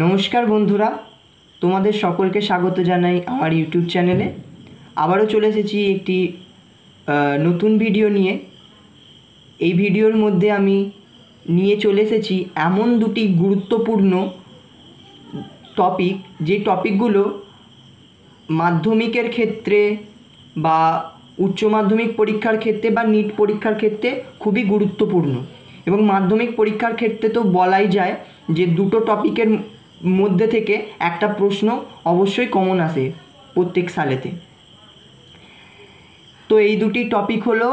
নমস্কার বন্ধুরা, তোমাদের সকলকে স্বাগত জানাই আমার ইউটিউব চ্যানেলে। আবারও চলে এসেছি একটি নতুন ভিডিও নিয়ে। এই ভিডিওর মধ্যে আমি নিয়ে চলে এসেছি এমন দুটি গুরুত্বপূর্ণ টপিক, যে টপিকগুলো মাধ্যমিকের ক্ষেত্রে বা উচ্চ মাধ্যমিক পরীক্ষার ক্ষেত্রে বা নিট পরীক্ষার ক্ষেত্রে খুবই গুরুত্বপূর্ণ। এবং মাধ্যমিক পরীক্ষার ক্ষেত্রে তো বলাই যায় যে দুটো টপিকের মধ্যে থেকে একটা প্রশ্ন অবশ্যই কমন আসে প্রত্যেক সালেতে। তো এই দুটি টপিক হলো,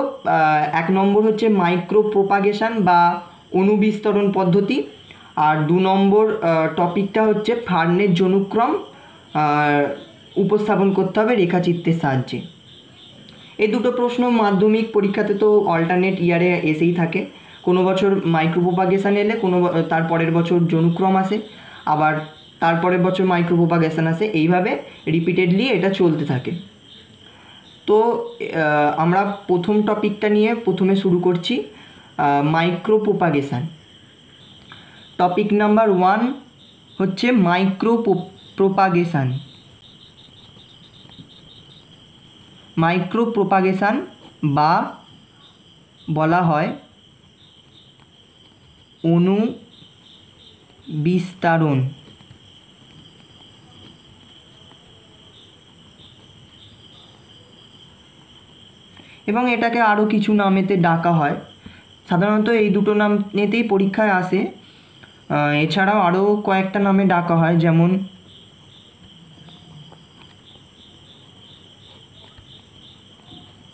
এক নম্বর হচ্ছে মাইক্রো প্রোপাগেশন বা অণুবিস্তরণ পদ্ধতি, আর দু নম্বর টপিকটা হচ্ছে ফার্নের জনুক্রম উপস্থাপন করতে হবে রেখাচিত্রের সাহায্যে। এই দুটো প্রশ্ন মাধ্যমিক পরীক্ষাতে তো অল্টারনেট ইয়ারে এসেই থাকে। কোনো বছর মাইক্রো প্রোপাগেশন এলে তার পরের বছর জনুক্রম আসে, আবার তারপরের বছর মাইক্রো প্রোপাগেশন আসে, এইভাবে রিপিটেডলি এটা চলতে থাকে। তো আমরা প্রথম টপিকটা নিয়ে প্রথমে শুরু করছি, মাইক্রো প্রোপাগেশন। টপিক নাম্বার 1 হচ্ছে মাইক্রো প্রোপাগেশন। মাইক্রো প্রোপাগেশন বা বলা হয় অণু বিস্তারণ। এবং এটাকে আরও কিছু নামেতে ডাকা হয়। সাধারণত এই দুটো নামেতেই পরীক্ষায় আসে। এছাড়াও আরও কয়েকটা নামে ডাকা হয়, যেমন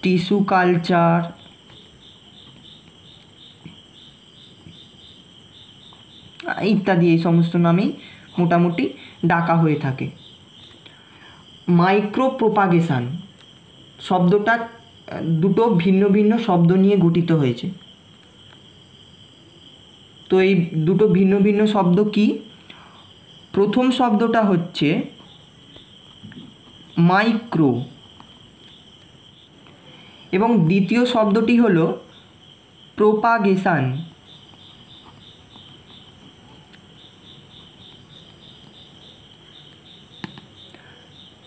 টিস্যু কালচার, ইত্যাদি। এই সমস্ত নামেই মোটামুটি ডাকা হয়ে থাকে। মাইক্রো প্রোপাগেশন শব্দটা দুটো ভিন্ন ভিন্ন শব্দ নিয়ে গঠিত হয়েছে। তো এই দুটো ভিন্ন ভিন্ন শব্দ কি? প্রথম শব্দটা হচ্ছে মাইক্রো এবং দ্বিতীয় শব্দটি হলো প্রোপাগেশন।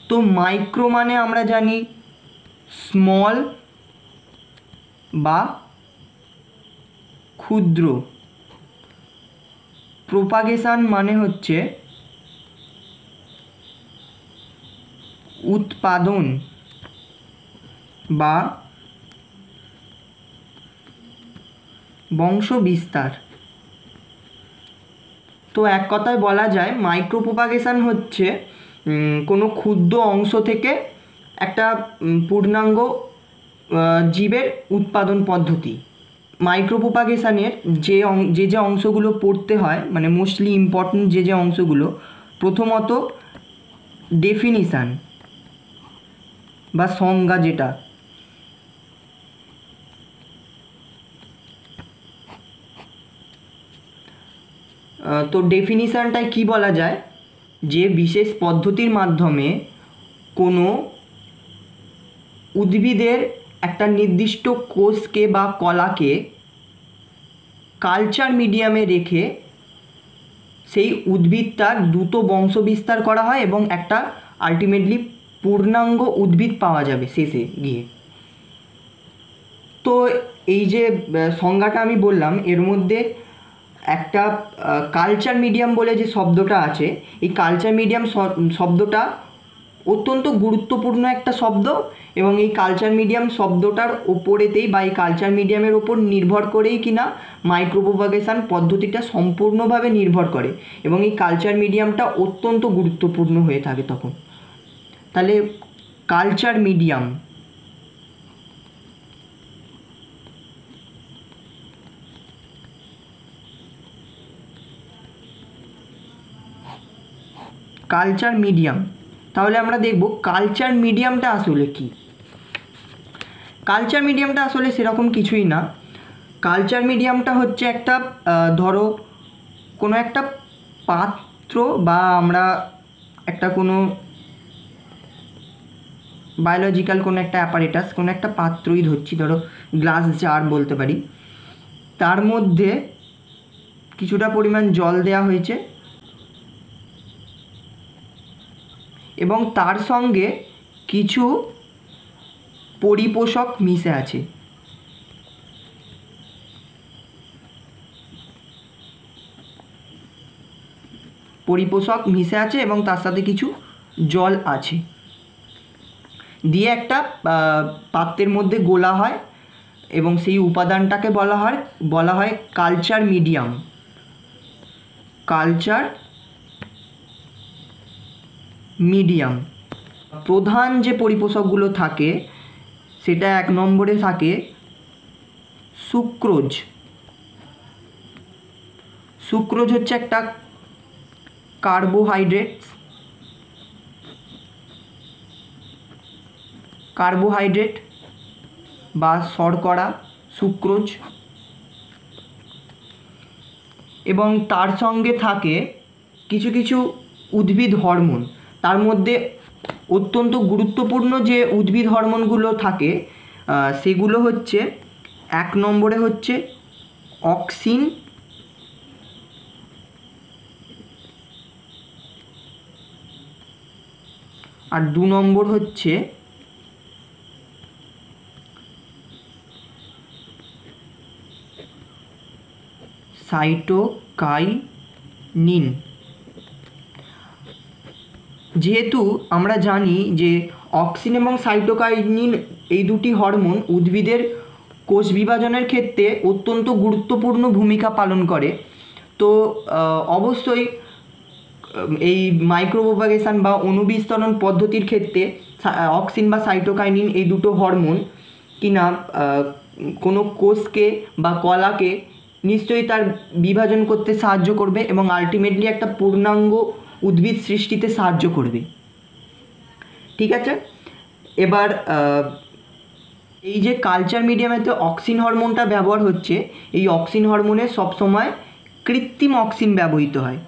তো মাইক্রো মানে আমরা জানি স্মল বা ক্ষুদ্র। প্রোপাগেশন মানে হচ্ছে উৎপাদন বা বংশ বিস্তার। তো এক কথায় বলা যায় মাইক্রো প্রোপাগেশন হচ্ছে কোনো ক্ষুদ্র অংশ থেকে একটা পূর্ণাঙ্গ জীবের উৎপাদন পদ্ধতি। মাইক্রো প্রোপাগেশনের যে অংশগুলো পড়তে হয়, মানে মোস্টলি ইম্পর্টেন্ট যে অংশগুলো, প্রথমত ডেফিনিশান বা সংজ্ঞা, যেটা তো ডেফিনিশানটায় কি বলা যায়, যে বিশেষ পদ্ধতির মাধ্যমে কোনো উদ্ভিদের একটা নির্দিষ্ট কোষকে বা কলাকে কালচার মিডিয়ামে রেখে সেই উদ্ভিদটার দ্রুত বংশ বিস্তার করা হয় এবং একটা আলটিমেটলি পূর্ণাঙ্গ উদ্ভিদ পাওয়া যাবে শেষে গিয়ে। তো এই যে সংজ্ঞাটা আমি বললাম, এর মধ্যে একটা কালচার মিডিয়াম বলে যে শব্দটা আছে, এই কালচার মিডিয়াম শব্দটা অত্যন্ত গুরুত্বপূর্ণ একটা শব্দ। এবং এই কালচার মিডিয়াম শব্দটার ওপরেতেই বা এই কালচার মিডিয়ামের ওপর নির্ভর করেই কিনা মাইক্রো প্রোপাগেশন পদ্ধতিটা সম্পূর্ণভাবে নির্ভর করে। এবং এই কালচার মিডিয়ামটা অত্যন্ত গুরুত্বপূর্ণ হয়ে থাকে তখন। তাহলে কালচার মিডিয়াম, কালচার মিডিয়াম। তাহলে আমরা দেখব কালচার মিডিয়ামটা আসলে কি। কালচার মিডিয়ামটা আসলে সেরকম কিছুই না। কালচার মিডিয়ামটা হচ্ছে একটা ধরো কোনো একটা পাত্র, বা আমরা একটা কোনো বায়োলজিক্যাল কোনো একটা অ্যাপারেটাস, কোনো একটা পাত্রই ধরছি, ধরো গ্লাস জার বলতে পারি। তার মধ্যে কিছুটা পরিমাণ জল দেওয়া হয়েছে, এবং তার সঙ্গে কিছু পরিপোষক মিশে আছে। পরিপোষক মিশে আছে এবং তার সাথে কিছু জল আছে, দিয়ে একটা পাত্রের মধ্যে গোলা হয় এবং সেই উপাদানটাকে বলা হয় কালচার মিডিয়াম। কালচার মিডিয়াম প্রধান যে পরিপোষকগুলো থাকে সেটা 1 নম্বরে থাকে সুক্রোজ। সুক্রোজ হচ্ছে একটা কার্বোহাইড্রেট বা শর্করা, সুক্রোজ। এবং তার সঙ্গে থাকে কিছু কিছু উদ্ভিদ হরমোন। তার মধ্যে অত্যন্ত গুরুত্বপূর্ণ যে উদ্ভিদ হরমোনগুলো থাকে সেগুলো হচ্ছে 1 নম্বরে হচ্ছে অক্সিন, আর 2 নম্বর হচ্ছে সাইটোকাইনিন। যেহেতু আমরা জানি যে অক্সিন এবং সাইটোকাইনিন এই দুটি হরমোন উদ্ভিদের কোষ বিভাজনের ক্ষেত্রে অত্যন্ত গুরুত্বপূর্ণ ভূমিকা পালন করে, তো অবশ্যই এই মাইক্রোপ্রোপাগেশন বা অণুবিস্তরণ পদ্ধতির ক্ষেত্রে অক্সিন বা সাইটোকাইনিন এই দুটো হরমোন কিনা কোনো কোষকে বা কলাকে নিশ্চয়ই তার বিভাজন করতে সাহায্য করবে এবং আলটিমেটলি একটা পূর্ণাঙ্গ উদ্ভিদ সৃষ্টিতে সাহায্য করবে। ঠিক আছে, এবার এই যে কালচার মিডিয়ামেতে অক্সিন হরমোনটা ব্যবহার হচ্ছে, এই অক্সিন হরমোনে সবসময় কৃত্রিম অক্সিন ব্যবহৃত হয়,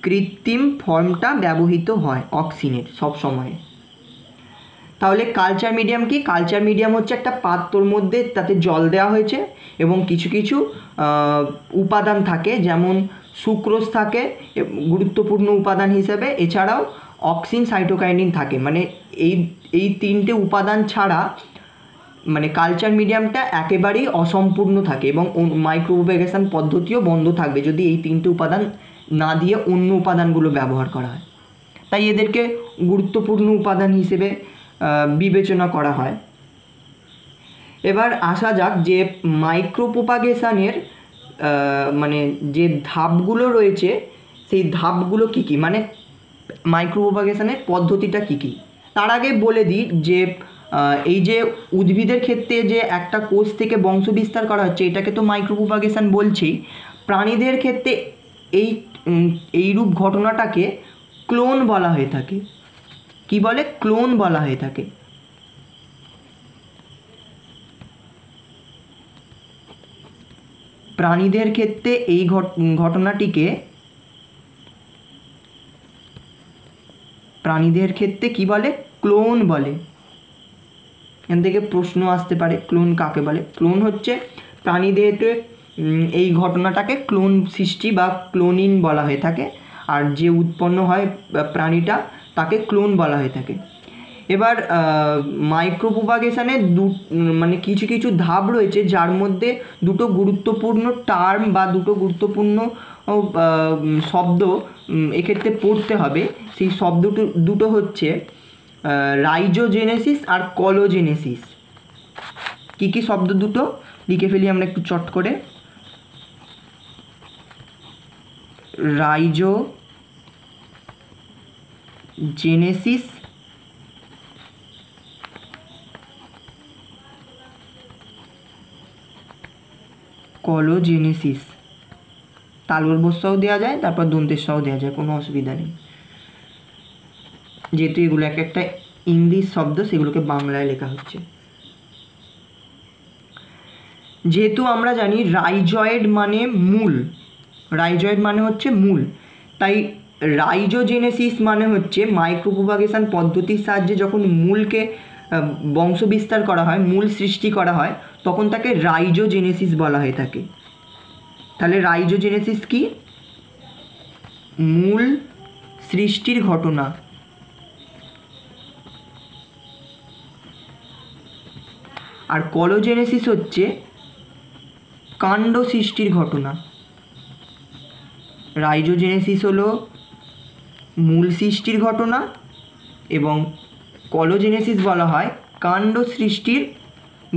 কৃত্রিম ফর্মটা ব্যবহৃত হয় অক্সিনের সব সময়। তাহলে কালচার মিডিয়াম কি? কালচার মিডিয়াম হচ্ছে একটা পাত্রর মধ্যে তাতে জল দেওয়া হয়েছে এবং কিছু কিছু উপাদান থাকে, যেমন সুক্রোজ থাকে গুরুত্বপূর্ণ উপাদান হিসেবে, এছাড়াও অক্সিন, সাইটোকাইনিন থাকে। মানে এই 3টে উপাদান ছাড়া মানে কালচার মিডিয়ামটা একেবারেই অসম্পূর্ণ থাকে এবং মাইক্রোপ্রোপাগেশন পদ্ধতিও বন্ধ থাকবে যদি এই 3টে উপাদান না দিয়ে অন্য উপাদানগুলো ব্যবহার করা হয়। তাই এদেরকে গুরুত্বপূর্ণ উপাদান হিসেবে বিবেচনা করা হয়। এবার আসা যাক যে মাইক্রোপ্রোপাগেশনের মানে যে ধাপগুলো রয়েছে সেই ধাপগুলো কী কী, মানে মাইক্রোপ্রোপাগেশনের পদ্ধতিটা কী কী। তার আগে বলে দিই যে এই যে উদ্ভিদের ক্ষেত্রে যে একটা কোষ থেকে বংশ বিস্তার করা হচ্ছে এটাকে তো মাইক্রোপ্রোপাগেশন বলছেই। প্রাণীদের ক্ষেত্রে এইরূপ ঘটনাটাকে ক্লোন বলা হয়ে থাকে। কি বলে? ক্লোন বলা হয়ে থাকে। প্রাণীদের ক্ষেত্রে এই ঘটনাটিকে কি বলে? ক্লোন বলে। এখান থেকে প্রশ্ন আসতে পারে, ক্লোন কাকে বলে? ক্লোন হচ্ছে প্রাণীদের এই ঘটনাটাকে ক্লোন সৃষ্টি বা ক্লোনিং বলা হয়ে থাকে, আর যে উৎপন্ন হয় প্রাণীটা তাকে ক্লোন বলা হয়ে থাকে। এবার মাইক্রোপ্রোপাগেশনে মানে কিছু কিছু ধাপ রয়েছে যার মধ্যে দুটো গুরুত্বপূর্ণ টার্ম বা দুটো গুরুত্বপূর্ণ শব্দ এক্ষেত্রে পড়তে হবে। সেই শব্দ দুটো হচ্ছে রাইজোজেনেসিস আর কলোজেনেসিস। কী কী শব্দ দুটো লিখে ফেলি আমরা একটু চট করে। রাইজোজেনেসিস, কলোজেনেসিস। তালুর বস্যাও দেওয়া যায়, তারপর দন্তের সহ দেওয়া যায়, কোনো অসুবিধা নেই। যেহেতু এগুলো এক একটা ইংলিশ শব্দ সেগুলোকে বাংলায় লেখা হচ্ছে। যেহেতু আমরা জানি রাইজয়েড মানে মূল, রাইজয়েড মানে হচ্ছে মূল, তাই রাইজোজেনেসিস মানে হচ্ছে মাইক্রোপ্রোপাগেশন পদ্ধতির সাহায্যে যখন মূলকে বংশ বিস্তার করা হয়, মূল সৃষ্টি করা হয়, তখন তাকে রাইজোজেনেসিস বলা হয়ে থাকে। তাহলে রাইজোজেনেসিস কি? মূল সৃষ্টির ঘটনা। আর কলোজেনেসিস হচ্ছে কাণ্ড সৃষ্টির ঘটনা। রাইজোজেনেসিস হলো মূল সৃষ্টির ঘটনা এবং কলোজেনেসিস বলা হয় কাণ্ড সৃষ্টির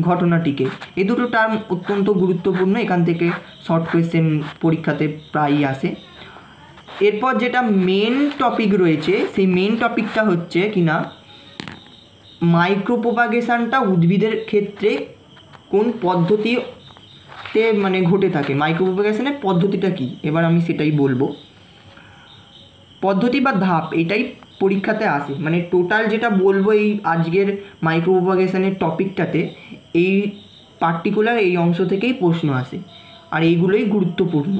ঘটনাটিকে। এই দুটো টার্ম অত্যন্ত গুরুত্বপূর্ণ, এখান থেকে শর্ট কোয়েশ্চেন পরীক্ষাতে প্রায়ই আসে। এরপর যেটা মেন টপিক রয়েছে সেই মেন টপিকটা হচ্ছে কিনা মাইক্রোপ্রোপাগেশনটা উদ্ভিদের ক্ষেত্রে কোন পদ্ধতিতে মানে ঘটে থাকে, মাইক্রোপ্রোপাগেশনের পদ্ধতিটা কি, এবার আমি সেটাই বলবো। পদ্ধতি বা ধাপ এটাই পরীক্ষাতে আসে, মানে টোটাল যেটা বলবো এই আজকের মাইক্রোপ্রোপাগেশনের টপিকটাতে এই পার্টিকুলার এই অংশ থেকেই প্রশ্ন আসে, আর এইগুলোই গুরুত্বপূর্ণ।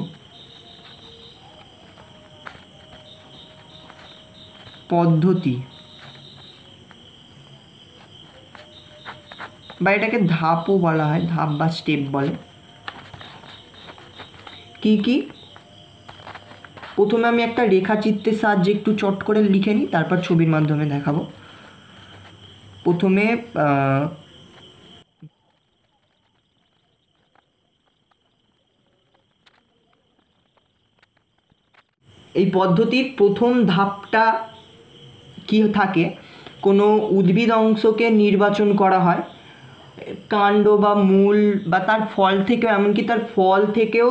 পদ্ধতি বা এটাকে ধাপও বলা হয়, ধাপ বা স্টেপ বলে। কি কি? প্রথমে আমি একটা রেখাচিত্রের সাহায্যে একটু চট করে লিখে নিই, তারপর ছবির মাধ্যমে দেখাবো। প্রথমে এই পদ্ধতির প্রথম ধাপটা কি থাকে, কোনো উদ্ভিদ অংশকে নির্বাচন করা হয় কাণ্ড বা মূল বা তার ফল থেকেও, এমনকি তার ফল থেকেও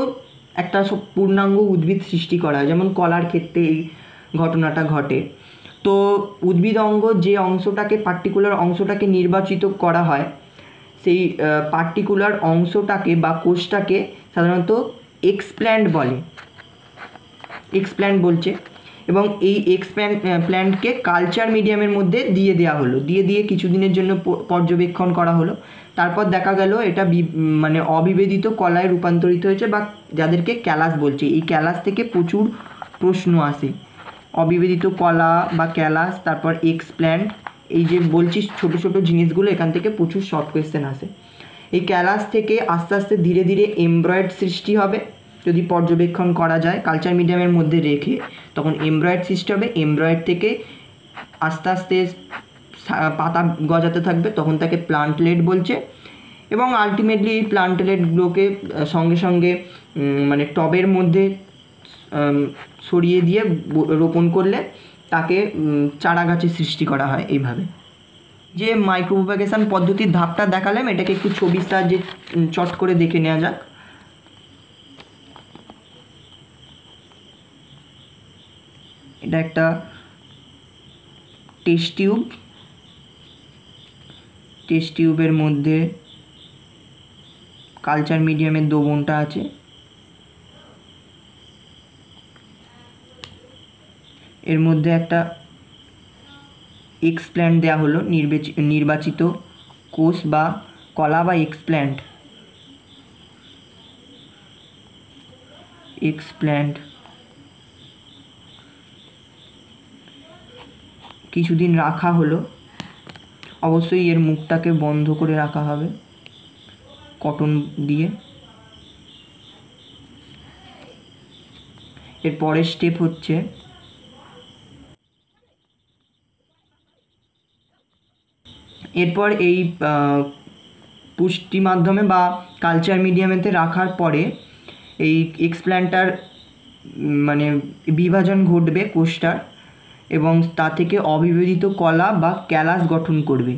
একটা পূর্ণাঙ্গ উদ্ভিদ সৃষ্টি করা হয়, যেমন কলার ক্ষেত্রে এই ঘটনাটা ঘটে। তো উদ্ভিদ অঙ্গ যে অংশটাকে পার্টিকুলার অংশটাকে নির্বাচিত করা হয় সেই পার্টিকুলার অংশটাকে বা কোষটাকে সাধারণত এক্সপ্ল্যান্ট বলে, এক্সপ্ল্যান্ট বলছে। এবং এই প্ল্যান্টকে কালচার মিডিয়ামের মধ্যে দিয়ে দেওয়া হলো, দিয়ে কিছুদিনের জন্য পর্যবেক্ষণ করা হলো। তারপর দেখা গেল এটা মানে অবিভেদিত কলায় রূপান্তরিত হয়েছে, বা যাদেরকে ক্যালাস বলছে। এই ক্যালাস থেকে প্রচুর প্রশ্ন আসে, অবিভেদিত কলা বা ক্যালাস, তারপর এক্সপ্ল্যান্ট, এই যে বলছি ছোটো ছোটো জিনিসগুলো, এখান থেকে প্রচুর শর্ট কোয়েশ্চেন আসে। এই ক্যালাস থেকে আস্তে আস্তে ধীরে ধীরে এমব্রয়েড সৃষ্টি হবে, যদি পর্যবেক্ষণ করা যায় কালচার মিডিয়ামের মধ্যে রেখে, তখন এমব্রয়েড সৃষ্টি হবে। এমব্রয়েড থেকে আস্তে আস্তে পাতা গজাতে থাকবে, তখন তাকে প্লান্টলেট বলছে। এবং আলটিমেটলি এই প্লান্টলেটগুলোকে সঙ্গে সঙ্গে মানে টবের মধ্যে সরিয়ে দিয়ে রোপণ করলে তাকে চারা গাছের সৃষ্টি করা হয়। এইভাবে যে মাইক্রোপ্রোপাগেশন পদ্ধতির ধাপটা দেখালাম, এটাকে একটু ছবির সাহায্যে চট করে দেখে নেওয়া যাক। এটা একটা টেস্ট টিউব, টেস্ট টিউবের মধ্যে কালচার মিডিয়ামের দ্রবণটা আছে। এর মধ্যে একটা এক্সপ্ল্যান্ট দেওয়া হলো, নির্বাচিত কোষ বা কলা বা এক্সপ্ল্যান্ট কিছুদিন রাখা হলো। অবশ্যই এর মুখটাকে বন্ধ করে রাখা হবে কটন দিয়ে। এর পরের স্টেপ হচ্ছে এরপর এই পুষ্টি মাধ্যমে বা কালচার মিডিয়ামেতে রাখার পরে এই এক্সপ্ল্যান্টার মানে বিভাজন ঘটবে কোষটার, এবং তা থেকে অবিভেদিত কলা বা ক্যালাস গঠন করবে।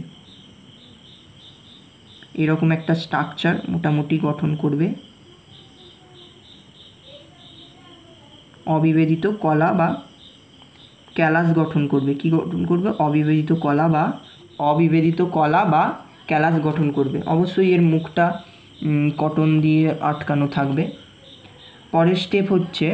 এরকম একটা স্ট্রাকচার মোটামুটি গঠন করবে, অবিভেদিত কলা বা ক্যালাস গঠন করবে। কি গঠন করবে? অবিভেদিত কলা বা ক্যালাস গঠন করবে। অবশ্যই এর মুখটা কটন দিয়ে আটকানো থাকবে। পরের স্টেপ হচ্ছে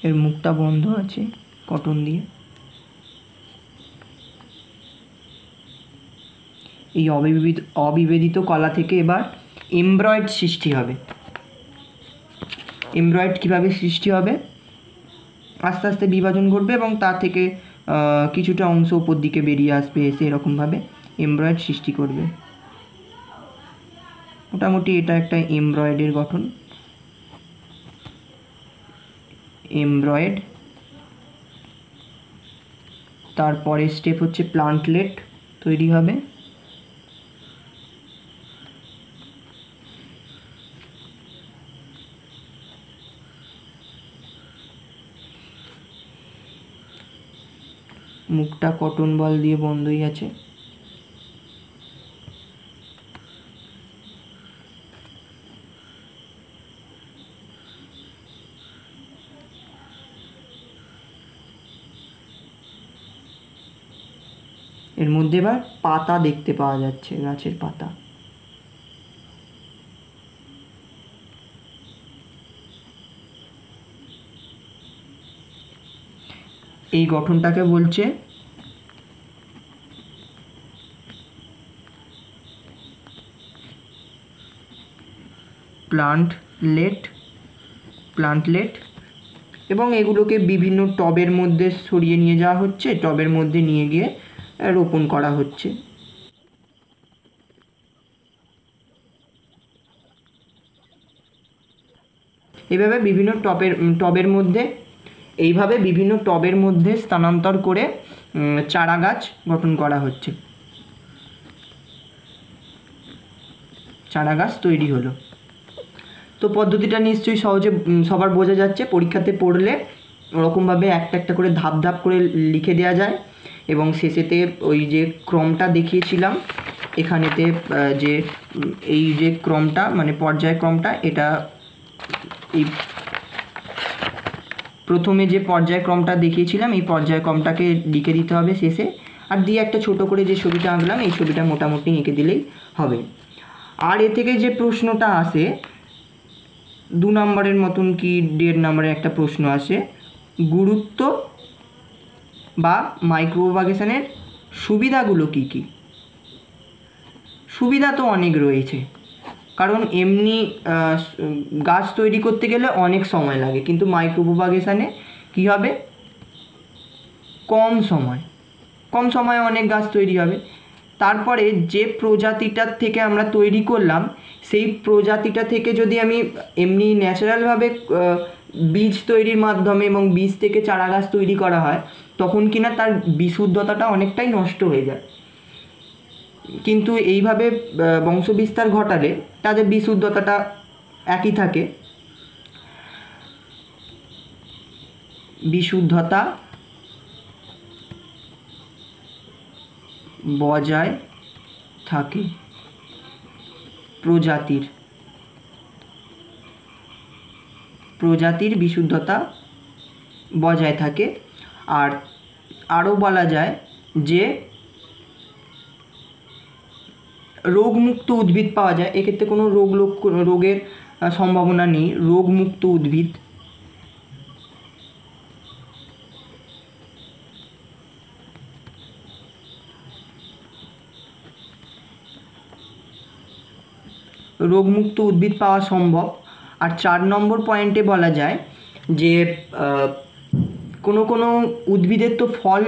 এর মুখটা বন্ধ আছে কটন দিয়ে। এই অবিভেদিত কলা থেকে এবার এমব্রয়েড সৃষ্টি হবে। এমব্রয়েড কীভাবে সৃষ্টি হবে? আস্তে আস্তে বিভাজন ঘটবে এবং তা থেকে কিছুটা অংশ উপর দিকে বেরিয়ে আসবে, এসে এরকমভাবে এমব্রয়েড সৃষ্টি করবে। মোটামুটি এটা একটা এমব্রয়েডের গঠন, এমব্রয়েড। তারপরে স্টেপ হচ্ছে প্লান্টলেট তৈরি হবে। মুখটা কটন বল দিয়ে বন্ধই আছে। এর মধ্যে এবার পাতা দেখতে পাওয়া যাচ্ছে, গাছের পাতা। এই গঠনটাকে বলছে প্লান্টলেট। এবং এগুলোকে বিভিন্ন টবের মধ্যে সরিয়ে নিয়ে যাওয়া হচ্ছে, টবের মধ্যে নিয়ে গিয়ে রোপণ করা হচ্ছে। এইভাবে বিভিন্ন টবের মধ্যে স্থানান্তর করে চারা গাছ গঠন করা হচ্ছে, চারা গাছ তৈরি হলো। তো পদ্ধতিটা নিশ্চয়ই সহজে সবার বোঝা যাচ্ছে। পরীক্ষাতে পড়লে ওরকমভাবে একটা একটা করে ধাপ ধাপ করে লিখে দেওয়া যায়, এবং শেষেতে ওই যে ক্রমটা দেখিয়েছিলাম এখানেতে, যে এই যে ক্রমটা মানে পর্যায়ক্রমটা, এটা এই প্রথমে যে পর্যায়ক্রমটা দেখিয়েছিলাম এই পর্যায়ক্রমটাকে লিখে দিতে হবে শেষে, আর দিয়ে একটা ছোট করে যে ছবিটা আঁকলাম এই ছবিটা মোটামুটি এঁকে দিলেই হবে। আর এ থেকে যে প্রশ্নটা আসে 2 নম্বরের মতন কি 1.5 নম্বরের একটা প্রশ্ন আসে, গুরুত্ব বা মাইক্রোপ্রোপাগেশনের সুবিধাগুলো কি কি? সুবিধা তো অনেক রয়েছে, কারণ এমনি গাছ তৈরি করতে গেলে অনেক সময় লাগে, কিন্তু মাইক্রোপ্রোপাগেশনে কী হবে, কম সময়ে অনেক গাছ তৈরি হবে। তারপরে যে প্রজাতিটার থেকে আমরা তৈরি করলাম সেই প্রজাতিটা থেকে যদি আমি এমনি ন্যাচারালভাবে বীজ তৈরির মাধ্যমে এবং বীজ থেকে চারা গাছ তৈরি করা হয়, তখন কিনা তার বিশুদ্ধতাটা অনেকটাই নষ্ট হয়ে যায়। কিন্তু এইভাবে বংশবিস্তার ঘটালে তাদের বিশুদ্ধতাটা একই থাকে, বিশুদ্ধতা বজায় থাকে, প্রজাতির বিশুদ্ধতা বজায় থাকে। আর আরও বলা যায় যে রোগমুক্ত উদ্ভিদ পাওয়া যায়, এক্ষেত্রে কোনো রোগের সম্ভাবনা নেই, রোগমুক্ত উদ্ভিদ। রোগমুক্ত উদ্ভিদ পাওয়া সম্ভব। আর 4 নম্বর পয়েন্টে বলা যায় যে কোনো কোনো উদ্ভিদের তো ফল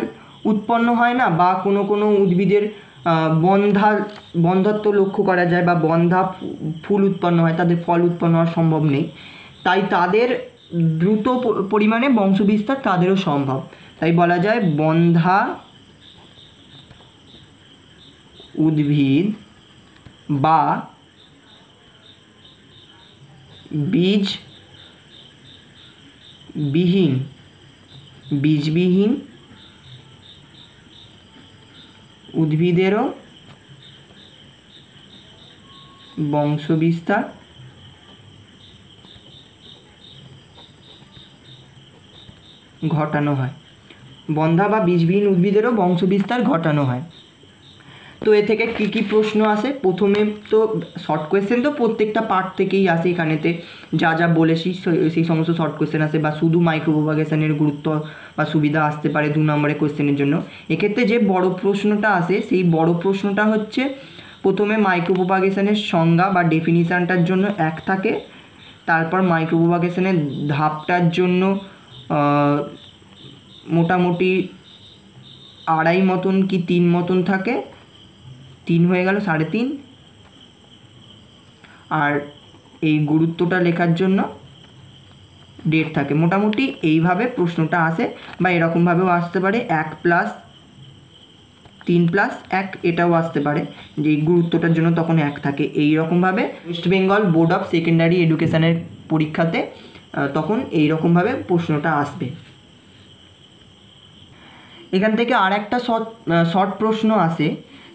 উৎপন্ন হয় না, বা কোনো কোনো উদ্ভিদের বন্ধ্যাত্ব লক্ষ্য করা যায়, বা বন্ধা ফুল উৎপন্ন হয়, তাদের ফল উৎপন্ন হওয়া সম্ভব নেই, তাই তাদের দ্রুত পরিমাণে বংশবিস্তার তাদেরও সম্ভব। তাই বলা যায় বন্ধা উদ্ভিদ বা বীজবিহীন উদ্ভিদেরও বংশবিস্তার ঘটানো হয়, বন্ধা বা বীজবিহীন উদ্ভিদেরও বংশবিস্তার ঘটানো হয়। তো এ থেকে কী কী প্রশ্ন আসে, প্রথমে তো শর্ট কোয়েশ্চেন তো প্রত্যেকটা পার্ট থেকেই আসে, এখানেতে যা যা বলেছি সেই সমস্ত শর্ট কোয়েশ্চেন আসে, বা শুধু মাইক্রোপ্রোপাগেশনের গুরুত্ব বা সুবিধা আসতে পারে 2 নম্বরের কোয়েশ্চেনের জন্য। এক্ষেত্রে যে বড় প্রশ্নটা আসে সেই বড় প্রশ্নটা হচ্ছে প্রথমে মাইক্রোপ্রোপাগেশনের সংজ্ঞা বা ডেফিনিশানটার জন্য 1 থাকে, তারপর মাইক্রোপ্রোপাগেশনের ধাপটার জন্য মোটামুটি 2.5 মতন কি 3 মতন থাকে, 3 হয়ে গেল 3.5। আর এই গুরুত্বটা লেখার জন্য ডেট থাকে। মোটামুটি এইভাবে প্রশ্নটা আসে, বা এরকমভাবেও আসতে পারে 1+3+1 এটাও আসতে পারে, যে গুরুত্বটার জন্য তখন 1 থাকে। এই রকমভাবে West Bengal Board of Secondary এডুকেশানের পরীক্ষাতে তখন এই রকমভাবে প্রশ্নটা আসবে। এখান থেকে আর একটা শর্ট প্রশ্ন আসে।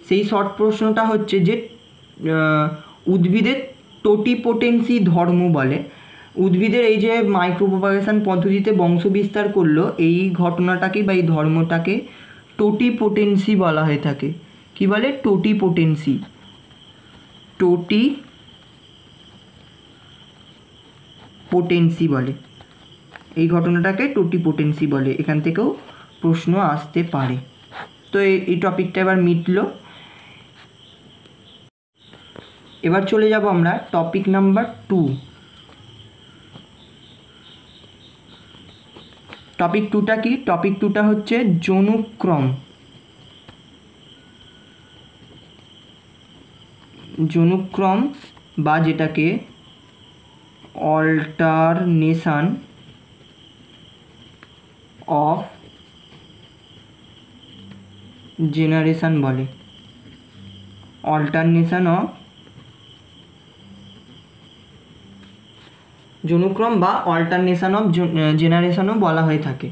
সেই শর্ট প্রশ্নটা হচ্ছে যে উদ্ভিদের টোটিপোটেন্সি ধর্ম বলে। উদ্ভিদের এই যে মাইক্রোপ্রোপাগেশন পদ্ধতিতে বংশ বিস্তার করলো, এই ঘটনাটাকে বা এই ধর্মটাকে টোটিপোটেন্সি বলা হয়ে থাকে। কি বলে? টোটিপোটেন্সি। টোটিপোটেন্সি বলে, এই ঘটনাটাকে টোটিপোটেন্সি বলে। এখান থেকেও প্রশ্ন আসতে পারে। তো এই টপিকটা এবার মিটলো। এবার চলে যাব আমরা টপিক নাম্বার 2। টপিক 2টা কি? টপিক 2টা হচ্ছে জনুক্রম। জনুক্রম বা যেটাকে অল্টারনেশন অফ জেনারেশন বলে। অল্টারনেশন অফ জনুক্রম বা অল্টারনেশন অফ জেনারেশনও বলা হয়ে থাকে।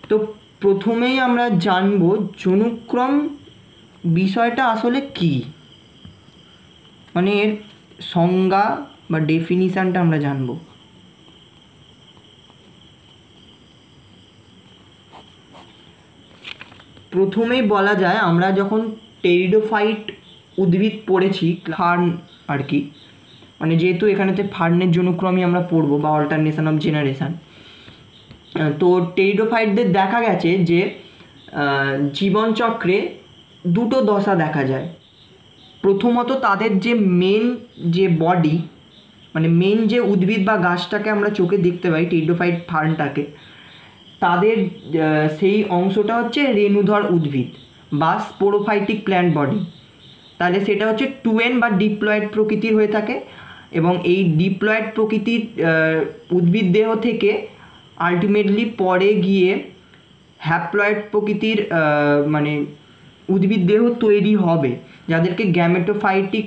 তো প্রথমেই আমরা জানব জনুক্রম বিষয়টা আসলে কি, মানে এর সংজ্ঞা বা ডেফিনিশানটা আমরা জানব। প্রথমেই বলা যায়, আমরা যখন টেরিডোফাইট উদ্ভিদ পড়েছি ফার্ন আর কি, মানে যেহেতু এখানেতে ফার্নের জনুক্রমই আমরা পড়বো বা অল্টারনেশন অফ জেনারেশান। তো টেরিডোফাইটদের দেখা গেছে যে জীবনচক্রে দুটো দশা দেখা যায়। প্রথমত তাদের যে মেন যে বডি, মানে মেন যে উদ্ভিদ বা গাছটাকে আমরা চোখে দেখতে পাই, টেরিডোফাইট ফার্নটাকে, তাদের সেই অংশটা হচ্ছে রেণুধর উদ্ভিদ বা স্পোরোফাইটিক প্ল্যান্ট বডি। তাহলে সেটা হচ্ছে 2N বা ডিপ্লয়েড প্রকৃতির হয়ে থাকে, এবং এই ডিপ্লয়েড প্রকৃতির উদ্ভিদ দেহ থেকে আলটিমেটলি পরে গিয়ে হ্যাপ্লয়েড প্রকৃতির মানে উদ্ভিদ দেহ তৈরি হবে, যাদেরকে গ্যামেটোফাইটিক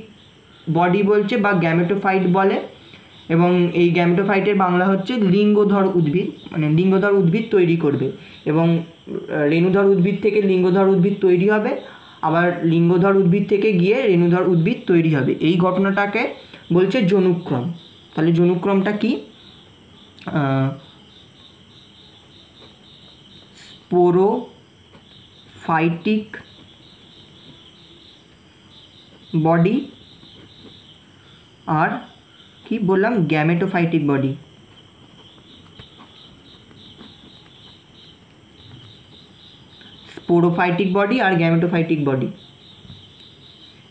বডি বলছে বা গ্যামেটোফাইট বলে। এবং এই গ্যামেটোফাইটের বাংলা হচ্ছে লিঙ্গধর উদ্ভিদ, মানে লিঙ্গধর উদ্ভিদ তৈরি করবে। এবং রেণুধর উদ্ভিদ থেকে লিঙ্গধর উদ্ভিদ তৈরি হবে, আবার লিঙ্গধর উদ্ভিদ থেকে গিয়ে রেণুধর উদ্ভিদ তৈরি হবে। এই ঘটনাটাকে বলছে জনুক্রম। তাহলে জনুক্রমটা কি? স্পোরোফাইটিক বডি আর কি বললাম? Gametophytic body. স্পোরোফাইটিক বডি আর গ্যামেটোফাইটিক বডি,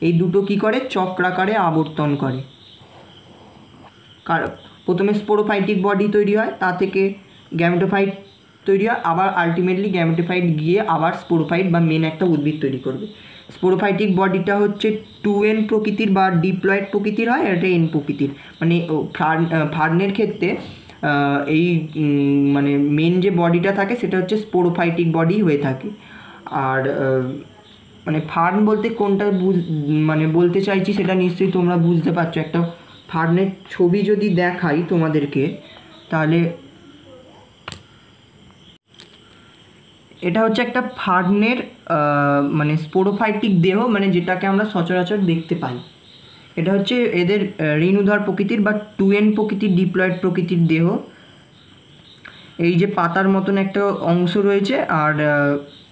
এই দুটো কি করে? চক্রাকারে আবর্তন করে। কারণ প্রথমে স্পোরোফাইটিক বডি তৈরি হয়, তা থেকে গ্যামেটোফাইট তৈরি হয়, আবার আলটিমেটলি গ্যামেটোফাইট গিয়ে আবার স্পোরোফাইট বা মেন একটা উদ্ভিদ তৈরি করবে। স্পোরোফাইটিক বডিটা হচ্ছে 2N প্রকৃতির বা ডিপ্লয়েড প্রকৃতির হয়, এটা N প্রকৃতির। মানে ফার্নের ক্ষেত্রে এই মানে মেন যে বডিটা থাকে সেটা হচ্ছে স্পোরোফাইটিক বডি হয়ে থাকে। আর মানে ফার্ন বলতে কোনটা মানে বলতে চাইছি সেটা নিশ্চয়ই তোমরা বুঝতে পারছো। একটা ফার্নের ছবি যদি দেখাই তোমাদেরকে, তাহলে এটা হচ্ছে একটা ফার্নের মানে স্পোরোফাইটিক দেহ, মানে যেটাকে আমরা সচরাচর দেখতে পাই। এটা হচ্ছে এদের রেণুধর প্রকৃতির বা 2N প্রকৃতির ডিপ্লয়েড প্রকৃতির দেহ। এই যে পাতার মতন একটা অংশ রয়েছে, আর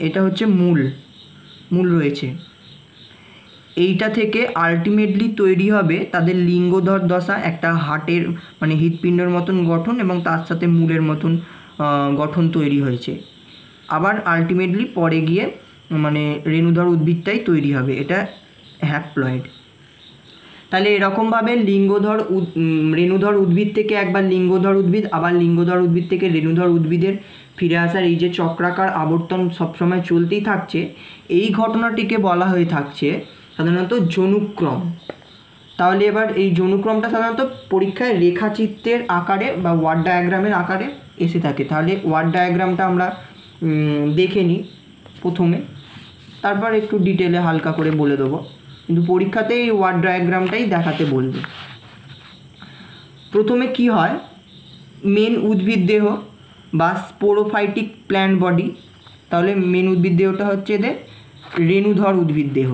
এটা হচ্ছে মূল রয়েছে। এইটা থেকে আলটিমেটলি তৈরি হবে তাদের লিঙ্গধর দশা, একটা হার্টের মানে হৃৎপিণ্ডের মতন গঠন, এবং তার সাথে মূলের মতন গঠন তৈরি হয়েছে। আবার আলটিমেটলি পরে গিয়ে মানে রেণুধর উদ্ভিদটাই তৈরি হবে, এটা হ্যাপ্লয়েড। তাহলে এরকমভাবে রেণুধর উদ্ভিদ থেকে একবার লিঙ্গধর উদ্ভিদ, আবার লিঙ্গধর উদ্ভিদ থেকে রেণুধর উদ্ভিদের ফিরে আসার এই যে চক্রাকার আবর্তন সবসময় চলতেই থাকছে, এই ঘটনাটিকে বলা হয়ে থাকছে সাধারণত জনুক্রম। তাহলে এবার এই যৌনক্রমটা সাধারণত পরীক্ষায় রেখাচিত্রের আকারে বা ওয়ার্ড ডায়াগ্রামের আকারে এসে থাকে। তাহলে ওয়ার্ড ডায়াগ্রামটা আমরা দেখে নিই প্রথমে, তারপর একটু ডিটেলে হালকা করে বলে দেবো, কিন্তু পরীক্ষাতে এই ওয়ার্ড ডায়াগ্রামটাই দেখাতে বলবে। প্রথমে কি হয়, মেন উদ্ভিদ দেহ বা স্পোরোফাইটিক প্ল্যান্ট বডি। তাহলে মেন উদ্ভিদ দেহটা হচ্ছে এদের রেণুধর উদ্ভিদ দেহ,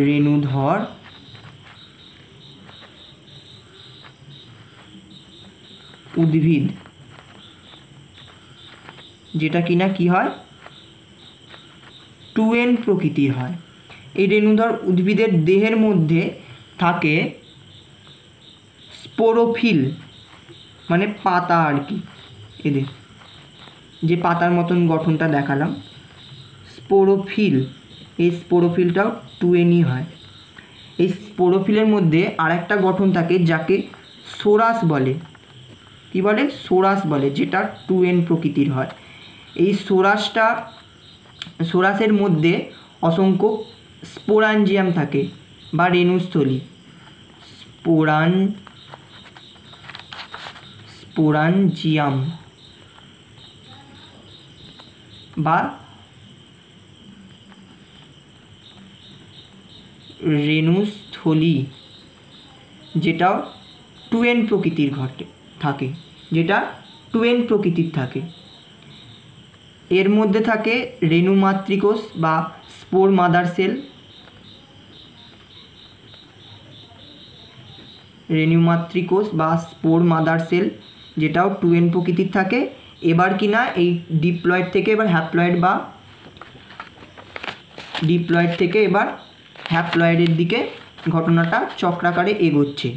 রেণুধর উদ্ভিদ, যেটা কিনা কি হয় 2N প্রকৃতির হয়। এই রেণুধর উদ্ভিদের দেহের মধ্যে থাকে স্পোরোফিল, মানে পাতা আর কি, এদের যে পাতার মতন গঠনটা দেখালাম স্পোরোফিল, এই স্পোরোফিলটাও 2Nই হয়। এই স্পোরোফিলের মধ্যে আর একটা গঠন থাকে যাকে সোরাস বলে। কি বলে? সোরাস বলে, যেটা 2N প্রকৃতির হয়। এই সোরাসের মধ্যে অসংখ্য স্পোরাঞ্জিয়াম থাকে বা রেণুস্থলী, স্পোরাঞ্জিয়াম বা রেণুস্থলী, যেটাও 2N প্রকৃতির থাকে, যেটা 2N প্রকৃতির থাকে। এর মধ্যে থাকে রেণু মাতৃকোষ বা স্পোর মাদার সেল, রেণু মাতৃকোষ বা স্পোর মাদার সেল, যেটাও 2N প্রকৃতির থাকে। এবার কিনা এই ডিপ্লয়েড থেকে এবার হ্যাপ্লয়েডের দিকে ঘটনাটা চক্রাকারে এগোচ্ছে।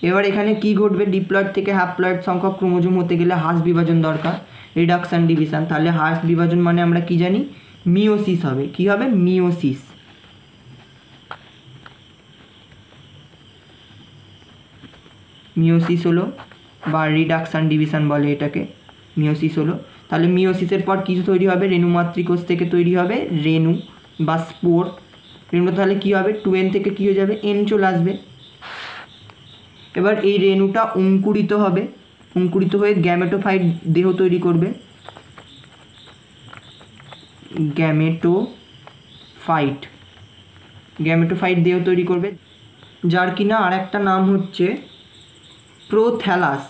এবার এখানে কি ঘটবে, ডিপ্লয়েড থেকে হ্যাপ্লয়েড সংখ্যক ক্রোমোজোম হতে গেলে হ্রাস বিভাজন দরকার, রিডাকশন ডিভিশন। তাহলে হ্রাস বিভাজন মানে আমরা কি জানি, মিওসিস হবে। কি হবে? মিওসিস হলো, বা রিডাকশন ডিভিশন বলে এটাকে, মিওসিস হলো। তাহলে মিওসিসের পর কিছু তৈরি হবে, রেণু মাতৃকোষ থেকে তৈরি হবে রেণু বা স্পোর। রেণু তাহলে কি হবে, 2N থেকে কি হয়ে যাবে, N চলে আসবে। এবার এই রেণুটা অঙ্কুরিত হবে, অঙ্কুরিত হয়ে গ্যামেটোফাইট দেহ তৈরি করবে, গ্যামেটোফাইট দেহ তৈরি করবে, যার কিনা আর একটা নাম হচ্ছে প্রোথ্যালাস।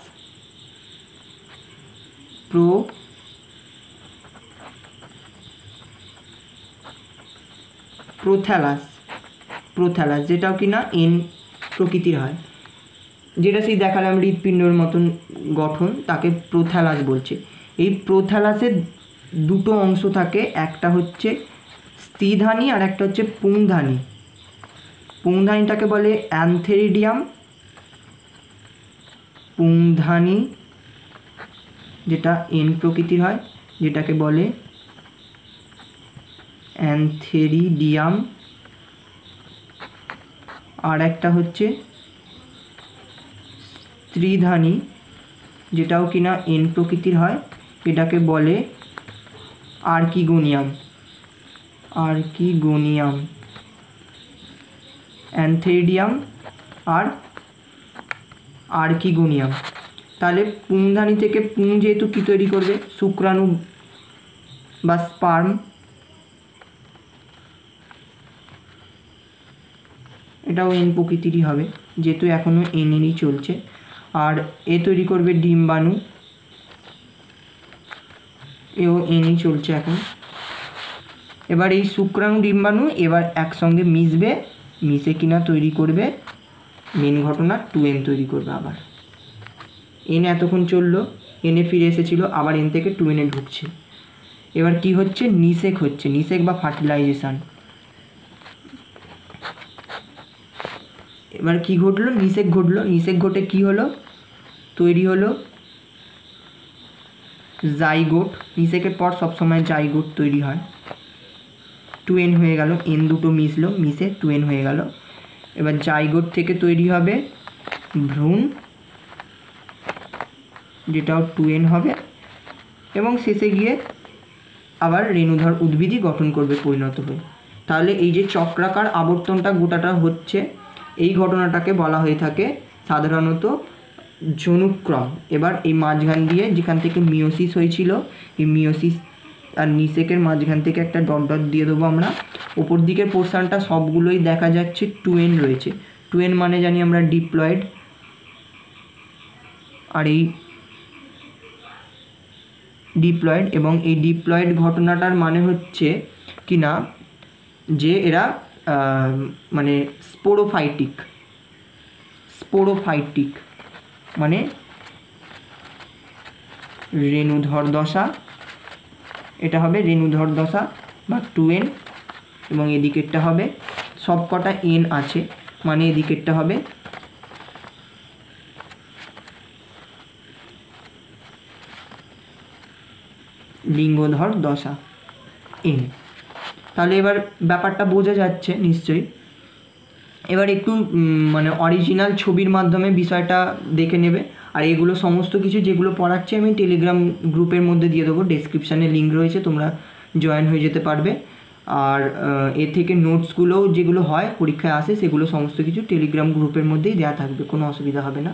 প্রোথ্যালাস, যেটাও কিনা N প্রকৃতির হয়, যেটা সেই দেখালাম হৃৎপিণ্ডের মতন গঠন, তাকে প্রোথ্যালাস বলছে। এই প্রোথ্যালাসের দুটো অংশ থাকে, একটা হচ্ছে স্ত্রীধানী আর একটা হচ্ছে পুংধানী। পুংধানীটাকে বলে অ্যানথেরিডিয়াম, পুংধানী যেটা N প্রকৃতির হয়, যেটাকে বলে অ্যানথেরিডিয়াম। আর একটা হচ্ছে স্ত্রীধানী, যেটাও কিনা N প্রকৃতির হয়, এটাকে বলে আর্কিগোনিয়াম। অ্যানথেরিডিয়াম আর আর্কিগোনিয়াম। তাহলে পুংধানী থেকে পুং যেহেতু কী তৈরি করবে, শুক্রাণু বা স্পার্ম, এটাও N প্রকৃতিরই হবে, যেহেতু এখনও N-এরই চলছে। আর এ তৈরি করবে ডিম্বাণু, এও N-ই চলছে এখন। এবার এই শুক্রাণু ডিম্বাণু এবার একসঙ্গে মিশে কিনা তৈরি করবে মেন ঘটনা 2N তৈরি করবে। আবার N এতক্ষণ চললো, N-এ ফিরে এসেছিলো, আবার N থেকে 2N-এ ঢুকছে। এবার কি হচ্ছে, নিষেক বা ফার্টিলাইজেশন। এবার কি ঘটলো, নিষেক ঘটে কি হলো, তৈরি হলো জাইগোট। নিষেকের পর সবসময় জাইগোট তৈরি হয়, 2N হয়ে গেল, N দুটো মিশে 2N হয়ে গেল। এবার জাইগোট থেকে তৈরি হবে ভ্রূণ, যেটাও 2N হবে, এবং শেষে গিয়ে আবার রেণুধর উদ্ভিদই গঠন করবে পরিণত হয়ে। তাহলে এই যে চক্রাকার আবর্তনটা গোটাটা হচ্ছে, এই ঘটনাটাকে বলা হয়ে থাকে সাধারণত জনুক্রম। এবার এই মাঝখান দিয়ে যেখান থেকে মিওসিস হয়েছিল, এই মিওসিস আর নিষেকের মাঝখান থেকে একটা ডট ডট দিয়ে দেবো আমরা। ওপর দিকের পোর্শনটা সবগুলোই দেখা যাচ্ছে 2n রয়েছে। 2n মানে জানি আমরা ডিপ্লয়েড, আর এই ডিপ্লয়েড, এবং এই ডিপ্লয়েড ঘটনাটার মানে হচ্ছে কি না যে এরা মানে স্পোরোফাইটিক মানে রেণুধর দশা, এটা হবে রেণুধর দশা বা 2n, এবং এদিকেরটা হবে সব কটা n আছে মানে এদিকেরটা হবে লিঙ্গধর দশা n। তাহলে এবার ব্যাপারটা বোঝা যাচ্ছে নিশ্চয়ই। এবার একটু মানে অরিজিনাল ছবির মাধ্যমে বিষয়টা দেখে নেবে। আর এগুলো সমস্ত কিছু যেগুলো পড়াচ্ছি আমি টেলিগ্রাম গ্রুপের মধ্যে দিয়ে দেবো, ডেসক্রিপশানে লিঙ্ক রয়েছে, তোমরা জয়েন হয়ে যেতে পারবে। আর এ থেকে নোটসগুলোও যেগুলো হয় পরীক্ষায় আসে সেগুলো সমস্ত কিছু টেলিগ্রাম গ্রুপের মধ্যেই দেওয়া থাকবে, কোনো অসুবিধা হবে না।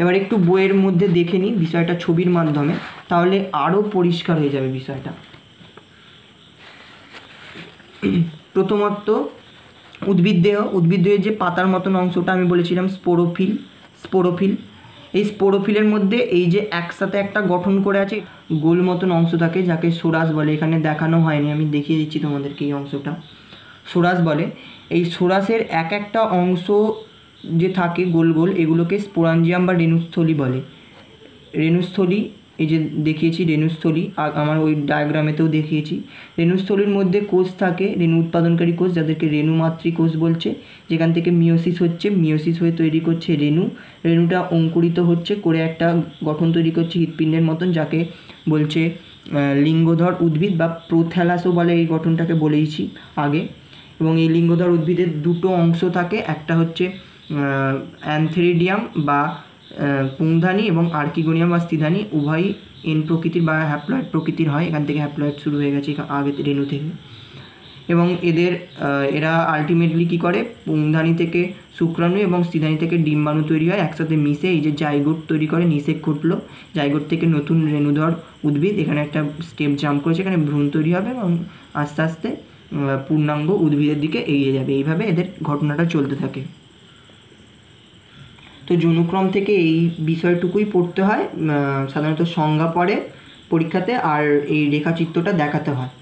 এবার একটু বইয়ের মধ্যে দেখে নিই বিষয়টা ছবির মাধ্যমে, তাহলে আরও পরিষ্কার হয়ে যাবে বিষয়টা। প্রথমত উদ্ভিদের যে পাতার মতন অংশটা আমি বলেছিলাম স্পোরোফিল, এই স্পোরোফিলের মধ্যে এই যে একসাথে একটা গঠন করে আছে গোল মতন অংশ থাকে যাকে সোরাস বলে। এখানে দেখানো হয়নি, আমি দেখিয়ে দিচ্ছি তোমাদেরকে। এই অংশটা সোরাস বলে। এই সোরাসের এক একটা অংশ যে থাকে গোল গোল, এগুলোকে স্পোরাঞ্জিয়াম বা রেণুস্থলী বলে। রেণুস্থলী এই যে দেখিয়েছি রেণুস্থলী, আমার ওই ডায়াগ্রামেতেও দেখিয়েছি। রেণুস্থলীর মধ্যে কোষ থাকে, রেণু উৎপাদনকারী কোষ, যাদেরকে রেণুমাতৃ কোষ বলছে, যেখান থেকে মিওসিস হচ্ছে, মিওসিস হয়ে তৈরি করছে রেণুটা অঙ্কুরিত হচ্ছে করে একটা গঠন তৈরি করছে হৃৎপিণ্ডের মতন, যাকে বলছে লিঙ্গধর উদ্ভিদ বা প্রোথ্যালাসও বলে। এই গঠনটাকে বলেইছি আগে। এবং এই লিঙ্গধর উদ্ভিদের দুটো অংশ থাকে, একটা হচ্ছে অ্যানথেরিডিয়াম বা পুংধানী এবং আর্কিগোনিয়াম বা স্থিধানী, উভয়ই এন প্রকৃতির বা হ্যাপ্লয়েড প্রকৃতির হয়। এখান থেকে হ্যাপ্লয়েড শুরু হয়ে গেছে আগে রেণু থেকে। এবং এরা আলটিমেটলি কী করে, পুংধানী থেকে শুক্রাণু এবং স্থিধানী থেকে ডিম্বাণু তৈরি হয়, একসাথে মিশে এই যে জাইগোট তৈরি করে। নিষেক ঘটলো, জাইগোট থেকে নতুন রেণুধর উদ্ভিদ, এখানে একটা স্টেপ জাম্প করেছে, এখানে ভ্রূণ তৈরি হবে এবং আস্তে আস্তে পূর্ণাঙ্গ উদ্ভিদের দিকে এগিয়ে যাবে। এইভাবে এদের ঘটনাটা চলতে থাকে। তো জনুক্রম থেকে এই বিষয়টুকুই পড়তে হয়, সাধারণত সংজ্ঞা পড়ে পরীক্ষাতে, আর এই রেখাচিত্রটা দেখাতে হয়,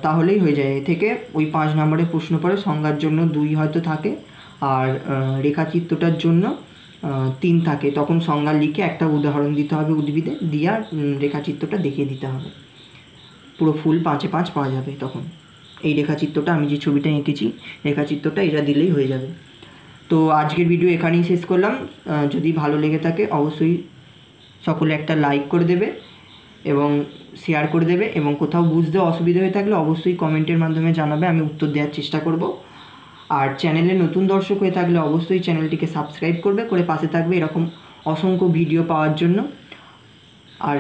তাহলেই হয়ে যায়। এ থেকে ওই 5 নম্বরের প্রশ্ন পড়ে। সংজ্ঞার জন্য 2 হয়তো থাকে, আর রেখাচিত্রটার জন্য 3 থাকে। তখন সংজ্ঞা লিখে একটা উদাহরণ দিতে হবে উদ্ভিদে, দিয়ে আর রেখাচিত্রটা দেখিয়ে দিতে হবে। পুরো ফুল 5-এ 5 পাওয়া যাবে তখন। এই রেখাচিত্রটা আমি যে ছবিটা এঁকেছি, রেখাচিত্রটা এটা দিলেই হয়ে যাবে। তো আজকের ভিডিও এখানেই শেষ করলাম। যদি ভালো লেগে থাকে অবশ্যই সকলে একটা লাইক করে দেবে এবং শেয়ার করে দেবে, এবং কোথাও বুঝতে অসুবিধা হয়ে থাকলে অবশ্যই কমেন্টের মাধ্যমে জানাবে, আমি উত্তর দেওয়ার চেষ্টা করব। আর চ্যানেলে নতুন দর্শক হয়ে থাকলে অবশ্যই চ্যানেলটিকে সাবস্ক্রাইব করে পাশে থাকবে এরকম অসংখ্য ভিডিও পাওয়ার জন্য। আর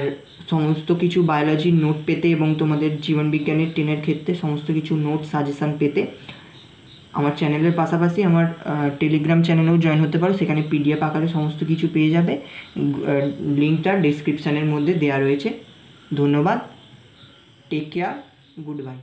সমস্ত কিছু বায়োলজির নোট পেতে এবং তোমাদের জীবনবিজ্ঞানের 10-এর ক্ষেত্রে সমস্ত কিছু নোট সাজেশান পেতে আমার চ্যানেলের পাশাপাশি আমার টেলিগ্রাম চ্যানেলেও জয়েন হতে পারো। সেখানে পিডিএফ আকারে সমস্ত কিছু পেয়ে যাবে। লিঙ্কটা ডেসক্রিপশানের মধ্যে দেওয়া রয়েছে। ধন্যবাদ, টেক কেয়ার, গুড বাই।